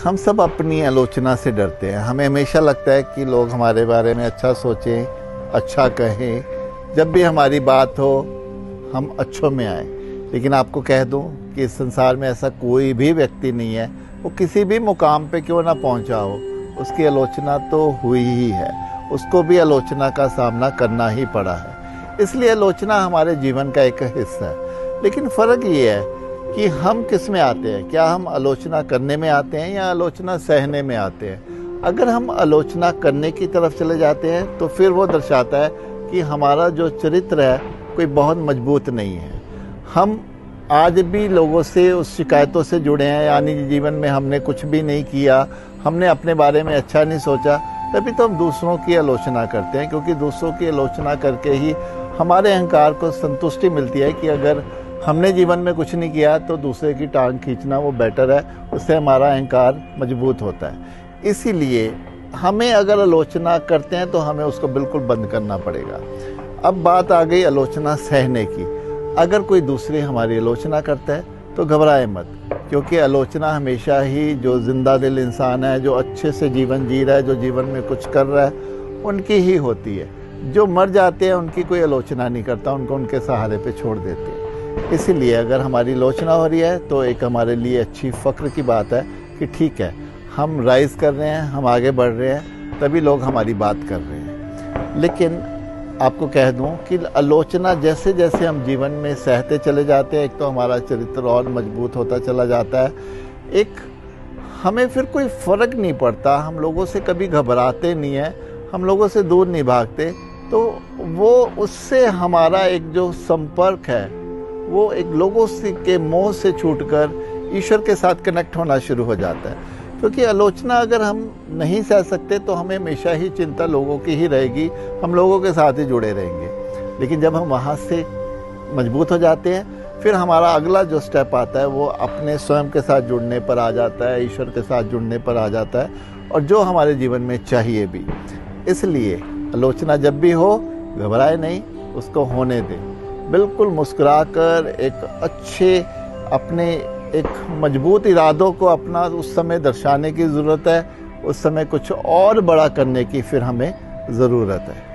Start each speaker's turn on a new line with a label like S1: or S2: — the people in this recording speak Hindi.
S1: हम सब अपनी आलोचना से डरते हैं। हमें हमेशा लगता है कि लोग हमारे बारे में अच्छा सोचें, अच्छा कहें। जब भी हमारी बात हो हम अच्छों में आए। लेकिन आपको कह दूं कि इस संसार में ऐसा कोई भी व्यक्ति नहीं है, वो किसी भी मुकाम पे क्यों ना पहुंचा हो, उसकी आलोचना तो हुई ही है। उसको भी आलोचना का सामना करना ही पड़ा है। इसलिए आलोचना हमारे जीवन का एक हिस्सा है। लेकिन फ़र्क ये है कि हम किस में आते हैं। क्या हम आलोचना करने में आते हैं या आलोचना सहने में आते हैं। अगर हम आलोचना करने की तरफ चले जाते हैं तो फिर वो दर्शाता है कि हमारा जो चरित्र है कोई बहुत मजबूत नहीं है। हम आज भी लोगों से उस शिकायतों से जुड़े हैं, यानी जीवन में हमने कुछ भी नहीं किया, हमने अपने बारे में अच्छा नहीं सोचा, तभी तो हम दूसरों की आलोचना करते हैं। क्योंकि दूसरों की आलोचना करके ही हमारे अहंकार को संतुष्टि मिलती है कि अगर हमने जीवन में कुछ नहीं किया तो दूसरे की टांग खींचना वो बेटर है, उससे हमारा अहंकार मजबूत होता है। इसीलिए हमें अगर आलोचना करते हैं तो हमें उसको बिल्कुल बंद करना पड़ेगा। अब बात आ गई आलोचना सहने की। अगर कोई दूसरी हमारी आलोचना करता है तो घबराए मत, क्योंकि आलोचना हमेशा ही जो जिंदा दिल इंसान है, जो अच्छे से जीवन जी रहा है, जो जीवन में कुछ कर रहा है, उनकी ही होती है। जो मर जाते हैं उनकी कोई आलोचना नहीं करता, उनको उनके सहारे पे छोड़ देते हैं। इसीलिए अगर हमारी आलोचना हो रही है तो एक हमारे लिए अच्छी फ़ख्र की बात है कि ठीक है, हम राइज़ कर रहे हैं, हम आगे बढ़ रहे हैं, तभी लोग हमारी बात कर रहे हैं। लेकिन आपको कह दूं कि आलोचना जैसे जैसे हम जीवन में सहते चले जाते हैं, एक तो हमारा चरित्र और मजबूत होता चला जाता है, एक हमें फिर कोई फ़र्क नहीं पड़ता, हम लोगों से कभी घबराते नहीं हैं, हम लोगों से दूर नहीं भागते। तो वो उससे हमारा एक जो संपर्क है वो एक लोगों से के मोह से छूटकर ईश्वर के साथ कनेक्ट होना शुरू हो जाता है। क्योंकि आलोचना अगर हम नहीं सह सकते तो हमें हमेशा ही चिंता लोगों की ही रहेगी, हम लोगों के साथ ही जुड़े रहेंगे। लेकिन जब हम वहाँ से मजबूत हो जाते हैं, फिर हमारा अगला जो स्टेप आता है वो अपने स्वयं के साथ जुड़ने पर आ जाता है, ईश्वर के साथ जुड़ने पर आ जाता है, और जो हमारे जीवन में चाहिए भी। इसलिए आलोचना जब भी हो, घबराए नहीं, उसको होने दें। बिल्कुल मुस्कुराकर एक अच्छे अपने एक मजबूत इरादों को अपना उस समय दर्शाने की ज़रूरत है। उस समय कुछ और बड़ा करने की फिर हमें ज़रूरत है।